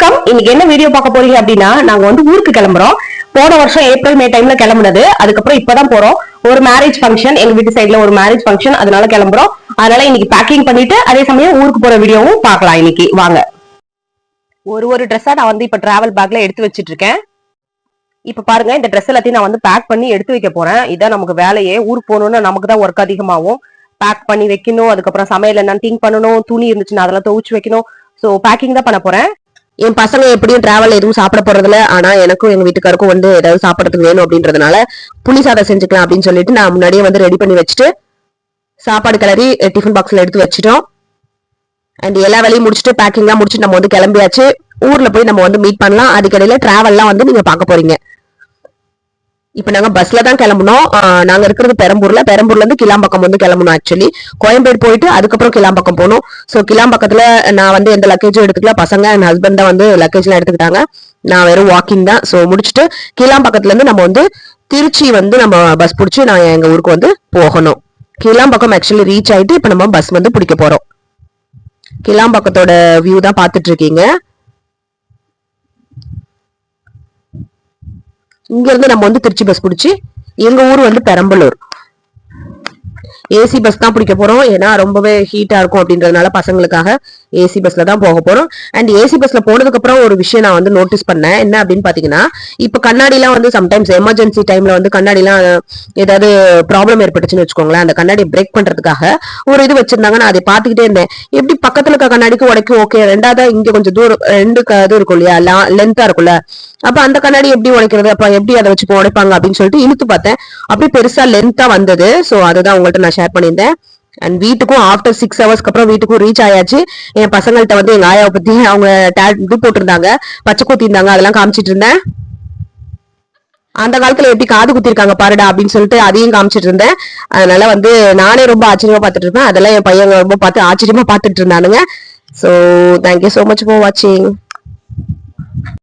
வணக்கம். இன்னைக்கு என்ன வீடியோ பார்க்க போறீங்க அப்படின்னா, நாங்க ஊருக்கு கிளம்புறோம். போன வருஷம் ஏப்ரல் மே டைம்ல கிளம்புனது. அதுக்கப்புறம் இப்பதான் போறோம். ஒரு மேரேஜ் ஃபங்க்ஷன், எங்க வீட்டு சைடுல ஒரு மேரேஜ் ஃபங்க்ஷன், அதனால கிளம்புறோம். அதனால இன்னைக்கு பேக்கிங் பண்ணிட்டு அதே சமயம் ஊருக்கு போற வீடியோவும் பார்க்கலாம். இன்னைக்கு வாங்க. ஒரு ட்ரெஸ்ஸா நான் இப்ப டிராவல் பேக்ல எடுத்து வச்சிட்டு இருக்கேன். இப்ப பாருங்க, இந்த ட்ரெஸ் எல்லாத்தையும் நான் பேக் பண்ணி எடுத்து வைக்க போறேன். இதான் நமக்கு வேலையே. ஊருக்கு போகணும்னு நமக்கு தான் ஒர்க் அதிகமாகும். பேக் பண்ணி வைக்கணும், அதுக்கப்புறம் சமையல் என்னன்னு திங்க் பண்ணணும், துணி இருந்துச்சுன்னா அதெல்லாம் துவைச்சு வைக்கணும். சோ பேக்கிங் தான் பண்ண போறேன். என் பசங்க எப்படியும் டிராவல் எதுவும் சாப்பிட போறதுல, ஆனா எனக்கும் எங்க வீட்டுக்காருக்கும் ஏதாவது சாப்பிடறதுக்கு வேணும் அப்படின்றதுனால புளி சாதம் செஞ்சுக்கலாம் அப்படின்னு சொல்லிட்டு நான் முன்னாடியே ரெடி பண்ணி வச்சுட்டு சாப்பாடு கிளறி டிஃபன் பாக்ஸ்ல எடுத்து வச்சிட்டோம். அண்ட் எல்லா வேலையும் முடிச்சுட்டு பேக்கிங் எல்லாம் முடிச்சுட்டு நம்ம கிளம்பியாச்சு. ஊர்ல போய் நம்ம மீட் பண்ணலாம். அதுக்கடையில டிராவல்லாம் நீங்க பார்க்க போறீங்க. இப்ப நாங்க பஸ்ல தான் கிளம்பணும். நாங்க இருக்கிறது பெரம்பூர்ல இருந்து கிளாம்பாக்கம் கிளம்பணும். ஆக்சுவலி கோயம்பேடு போயிட்டு அதுக்கப்புறம் கிளாம்பாக்கம் போகணும். சோ கிளாம்பாக்கத்துல நான் எந்த லக்கேஜும் எடுத்துக்கல. பசங்க என் ஹஸ்பண்ட் தான் லக்கேஜ் எல்லாம் எடுத்துக்கிட்டாங்க. நான் வெறும் வாக்கிங் தான். சோ முடிச்சுட்டு கிளாம்பாக்கத்துல இருந்து நம்ம திருச்சி நம்ம பஸ் பிடிச்சி நான் எங்க ஊருக்கு போகணும். கிளாம்பாக்கம் ஆக்சுவலி ரீச் ஆயிட்டு இப்ப நம்ம பஸ் பிடிக்க போறோம். கிளாம்பாக்கத்தோட வியூ தான் பாத்துட்டு இருக்கீங்க. இங்க இருந்து நம்ம திருச்சி பஸ் பிடிச்சி எங்க ஊர் பெரம்பலூர். ஏசி பஸ் தான் பிடிக்க போறோம். ஏன்னா ரொம்பவே ஹீட்டா இருக்கும் அப்படின்றதுனால பசங்களுக்காக ஏசி பஸ்ல தான் போக போறோம். அண்ட் ஏசி பஸ்ல போனதுக்கு அப்புறம் ஒரு விஷயம் நான் நோட்டீஸ் பண்ணேன். என்ன அப்படின்னு பாத்தீங்கன்னா, இப்ப கண்ணாடி எல்லாம் சம்டைம்ஸ் எமர்ஜென்சி டைம்ல கண்ணாடி எல்லாம் ஏதாவது ப்ராப்ளம் ஏற்பட்டுச்சுன்னு வச்சுக்கோங்களேன், அந்த கண்ணாடி பிரேக் பண்றதுக்காக ஒரு இது வச்சிருந்தாங்க. நான் அதை பாத்துக்கிட்டே இருந்தேன். எப்படி பக்கத்துல இருக்க கண்ணாடிக்கு உடைக்கும், ஓகே. ரெண்டாவது இங்க கொஞ்சம் தூரம் ரெண்டு இது இருக்கும் இல்லையா, லென்த்தா இருக்கும்ல, அப்ப அந்த கண்ணாடி எப்படி உடைக்கிறது, அப்ப எப்படி அதை வச்சு உடைப்பாங்க அப்படின்னு சொல்லிட்டு இழுத்து பார்த்தேன். அப்படியே பெருசா லென்த்தா வந்தது. சோ அதுதான் உங்கள்ட்ட நான் ஷேர் பண்ணியிருந்தேன். அண்ட் வீட்டுக்கும் ஆஃப்டர் 6 ஹவர்ஸ்க்கு அப்புறம் வீட்டுக்கும் ரீச் ஆயாச்சு. என் பசங்கள்ட்ட எங்க ஆயாவை பத்தி அவங்க இது போட்டிருந்தாங்க, பச்சை குத்தி இருந்தாங்க, அதெல்லாம் காமிச்சிட்டு இருந்தேன். அந்த காலத்துல எப்படி காது குத்திருக்காங்க பாருடா அப்படின்னு சொல்லிட்டு அதையும் காமிச்சிட்டு இருந்தேன். அதனால நானே ரொம்ப ஆச்சரியமா பாத்துட்டு இருப்பேன். அதெல்லாம் என் பையன் ரொம்ப பார்த்து ஆச்சரியமா பாத்துட்டு இருந்தானுங்க. So thank you so much for வாட்சிங்.